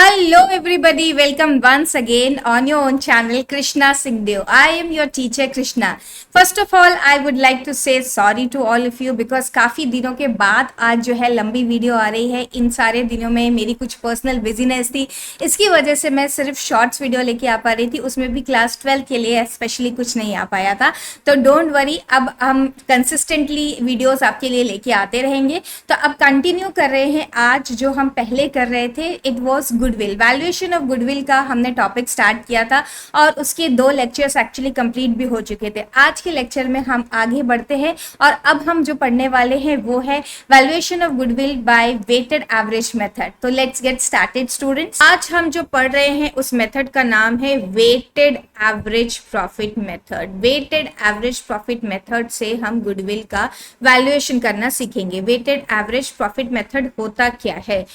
Hello everybody, welcome once again on your own channel Krishna Singhdeo. I am your teacher Krishna. First of all, I would like to say sorry to all of you because काफ़ी दिनों के बाद आज जो है लंबी video आ रही है। इन सारे दिनों में मेरी कुछ पर्सनल बिजीनेस थी, इसकी वजह से मैं सिर्फ शॉर्ट्स वीडियो लेके आ पा रही थी, उसमें भी क्लास 12 के लिए स्पेशली कुछ नहीं आ पाया था। तो डोंट वरी, अब हम कंसिस्टेंटली वीडियोस आपके लिए लेके आते रहेंगे। तो अब कंटिन्यू कर रहे हैं आज जो हम पहले कर रहे थे, it was goodwill, valuation of goodwill का हमने टॉपिक स्टार्ट किया था और उसके 2 लेक्चर्स एक्चुअली कंप्लीट भी हो चुके थे। आज के लेक्चर में हम आगे बढ़ते हैं और अब हम जो पढ़ने वाले हैं वो है valuation of goodwill by weighted average method. तो लेट्स गेट स्टार्टेड स्टूडेंट्स। आज हम जो पढ़ रहे हैं उस मेथड का नाम है weighted average profit method. Weighted average profit method से हम गुडविल का वैल्यूएशन करना सीखेंगे। वेटेड एवरेज प्रॉफिट मेथड होता क्या है?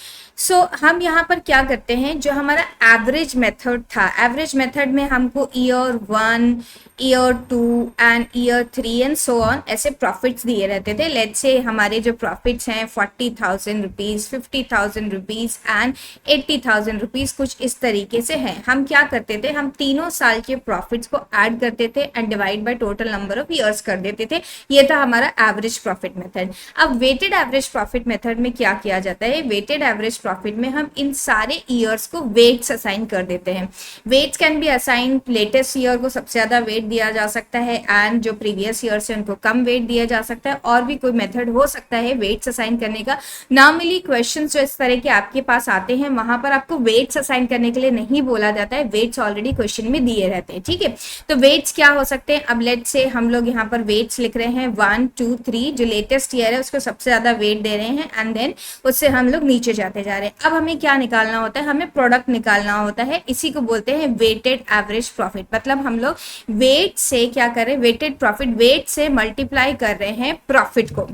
हम यहाँ पर क्या करते हैं, जो हमारा एवरेज मेथड था, एवरेज मेथड में हमको year 1, year 2 and year 3 and so on ऐसे प्रॉफिट्स दिए रहते थे। लेट्स से हमारे जो प्रॉफिट्स हैं 40,000 रुपीज़, 50,000 रुपीज़ एंड 80,000 रुपीज़, कुछ इस तरीके से हैं। हम क्या करते थे, हम तीनों साल के प्रॉफिट्स को ऐड करते थे and divide by total number of years कर देते थे। ये था हमारा एवरेज प्रॉफिट मेथड। अब वेटेड एवरेज प्रॉफिट मेथड में क्या किया जाता है, वेटेड एवरेज प्रॉफिट में हम इन सारे ईयर्स को वेट्स असाइन कर देते हैं। Weights can be assign, latest year को सबसे ज्यादा वेट दिया जा सकता है एंड जो प्रीवियस ईयर से उनको कम वेट दिया जा सकता है, और भी कोई मेथड हो सकता है वेट्स असाइन करने का। नॉर्मली क्वेश्चंस जो इस तरह के आपके पास आते हैं वहां पर आपको वेट्स असाइन करने के लिए नहीं बोला जाता है, वेट्स ऑलरेडी क्वेश्चन में दिए रहते हैं। ठीक है, तो वेट्स क्या हो सकते हैं? अब लेट्स से हम लोग यहाँ पर वेट्स लिख रहे हैं 1, 2, 3, जो लेटेस्ट ईयर है उसको सबसे ज्यादा वेट दे रहे हैं एंड देन उससे हम लोग नीचे जाते जा रहे हैं। अब हमें क्या निकालना होता है, हमें प्रोडक्ट निकालना होता है, इसी को बोलते हैं वेटेड एवरेज प्रॉफिट। मतलब हम लोग वेट से क्या कर रहे हैं, वेटेड प्रॉफिट, वेट से मल्टीप्लाई कर रहे हैं प्रॉफिट को।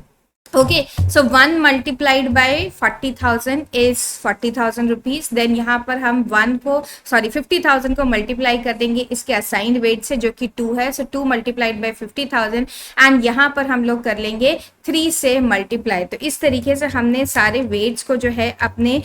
Okay, so 1 multiplied by 40,000 is 40,000 rupees. Then यहाँ पर हम 50,000 को मल्टीप्लाई कर देंगे इसके असाइंड वेट से जो कि 2 है। सो 2 मल्टीप्लाइड बाय 50,000 एंड यहाँ पर हम लोग कर लेंगे 3 से मल्टीप्लाई। तो इस तरीके से हमने सारे वेट्स को जो है अपने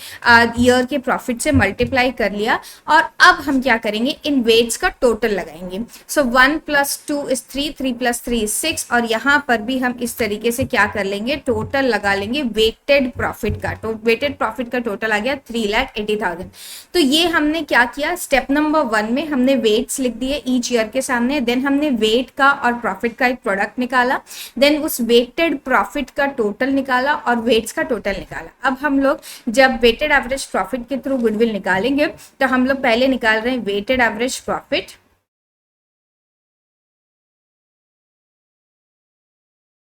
ईयर के प्रॉफिट से मल्टीप्लाई कर लिया और अब हम क्या करेंगे, इन वेट्स का टोटल लगाएंगे। सो 1 + 2 इज 3, 3 + 3 इज 6 और यहाँ पर भी हम इस तरीके से क्या कर लेंगे, टोटल लगा लेंगे वेटेड प्रॉफिट का। तो वेटेड प्रॉफिट का टोटल आ गया 3,80,000। तो ये हमने क्या किया, स्टेप नंबर 1 में हमने वेट्स लिख दिए ईच ईयर के सामने। देन हमने वेट का और प्रॉफिट का एक प्रोडक्ट निकाला, देन उस वेटेड प्रॉफिट का टोटल निकाला और वेट्स का टोटल निकाला। अब हम लोग जब वेटेड एवरेज प्रॉफिट के थ्रू गुडविल निकालेंगे तो हम लोग पहले निकाल रहे हैं weighted average profit,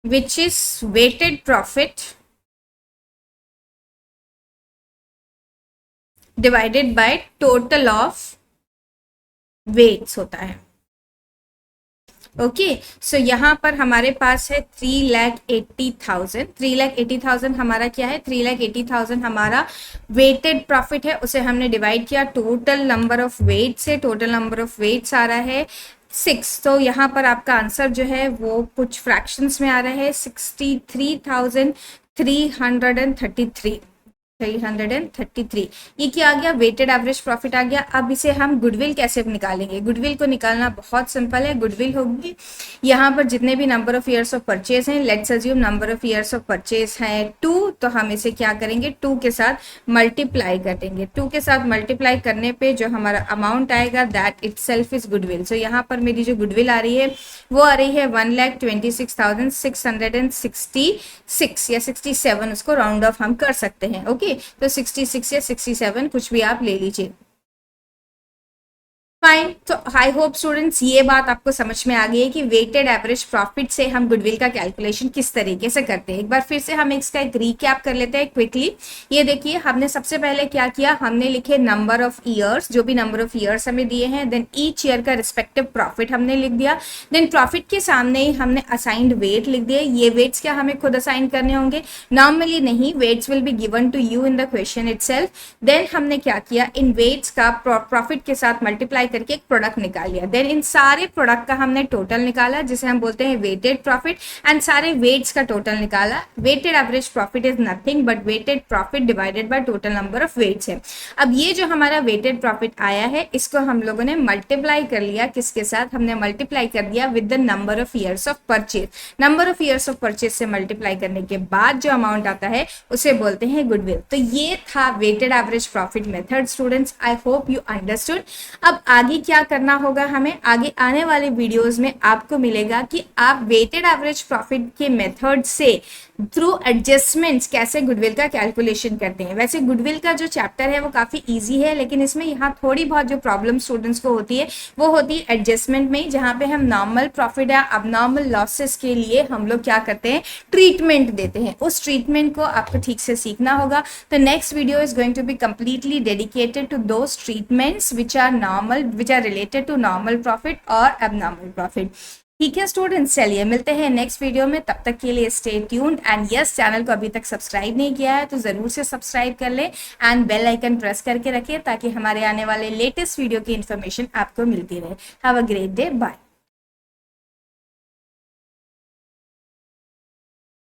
which is weighted profit divided by total of weights होता है। ओके, सो यहाँ पर हमारे पास है 3,80,000। 3,80,000 हमारा क्या है, 3,80,000 हमारा वेटेड प्रॉफिट है, उसे हमने डिवाइड किया टोटल नंबर ऑफ वेट से। टोटल नंबर ऑफ वेट्स आ रहा है 6। तो यहाँ पर आपका आंसर जो है वो कुछ फ्रैक्शंस में आ रहा है 63,333। ये क्या आ गया, वेटेड एवरेज प्रॉफिट आ गया। अब इसे हम गुडविल कैसे निकालेंगे, गुडविल को निकालना बहुत सिंपल है। गुडविल होगी यहाँ पर जितने भी number of years of purchase हैं, let's assume number of years of purchase है 2, तो हम इसे क्या करेंगे, 2 के साथ मल्टीप्लाई कर देंगे। 2 के साथ मल्टीप्लाई करने पे जो हमारा अमाउंट आएगा दैट इटसेल्फ इज गुडविल। सो यहाँ पर मेरी जो गुडविल आ रही है वो आ रही है 1,26,666 या 67, उसको राउंड ऑफ हम कर सकते हैं। ओके, तो 66 या 67 कुछ भी आप ले लीजिए। फाइन, तो आई होप स्टूडेंट्स ये बात आपको समझ में आ गई है कि वेटेड एवरेज प्रॉफिट से हम गुडविल का कैलकुलेशन किस तरीके से करते हैं। एक बार फिर से हम इसका एक रीकैप कर लेते हैं क्विकली। ये देखिए, हमने सबसे पहले क्या किया, हमने लिखे नंबर ऑफ ईयर्स, जो भी नंबर ऑफ ईयर्स हमें दिए हैं, देन ईच ईयर का रिस्पेक्टिव प्रॉफिट हमने लिख दिया। देन प्रॉफिट के सामने ही हमने असाइंड वेट लिख दिए। ये वेट्स क्या हमें खुद असाइन करने होंगे, नॉर्मली नहीं, weights will be given to you in the question itself. Then हमने क्या किया, इन वेट्स का प्रॉफिट के साथ मल्टीप्लाई करके एक प्रोडक्ट निकाल लिया, देन इन सारे प्रोडक्ट का हमने टोटल निकाला जिसे हम बोलते हैं वेटेड प्रॉफिट, एंड सारे वेट्स का टोटल निकाला। Weighted average profit is nothing but weighted profit divided by total number of weights है। अब ये जो हमारा वेटेड प्रॉफिट आया है इसको हम लोगों ने मल्टीप्लाई कर लिया, किसके साथ, हमने मल्टीप्लाई कर दिया with the number of years of purchase. Number of years of purchase से मल्टीप्लाई करने के बाद जो अमाउंट आता है उसे बोलते हैं गुडविल। तो ये था weighted average profit method students, I hope you understood. अब आगे क्या करना होगा हमें, आगे आने वाले वीडियोस में आपको मिलेगा कि आप वेटेड एवरेज प्रॉफिट के मेथड से थ्रू एडजस्टमेंट्स कैसे गुडविल का कैलकुलेशन करते हैं। वैसे गुडविल का जो चैप्टर है वो काफ़ी इजी है, लेकिन इसमें यहाँ थोड़ी बहुत जो प्रॉब्लम स्टूडेंट्स को होती है वो होती है एडजस्टमेंट में, जहाँ पे हम नॉर्मल प्रॉफिट या अबनॉर्मल लॉसेस के लिए हम लोग क्या करते हैं, ट्रीटमेंट देते हैं। उस ट्रीटमेंट को आपको ठीक से सीखना होगा। तो next video is going to be completely dedicated to those treatments which are normal, which are related to normal profit और अबनॉर्मल प्रॉफिट। ठीक है स्टूडेंट्स, चलिए मिलते हैं नेक्स्ट वीडियो में, तब तक के लिए stay tuned. And yes, channel को अभी तक सब्सक्राइब नहीं किया है तो ज़रूर से सब्सक्राइब कर ले एंड बेल आइकन प्रेस करके रखें ताकि हमारे आने वाले लेटेस्ट वीडियो की इन्फॉर्मेशन आपको मिलती रहे। Have a great day, bye.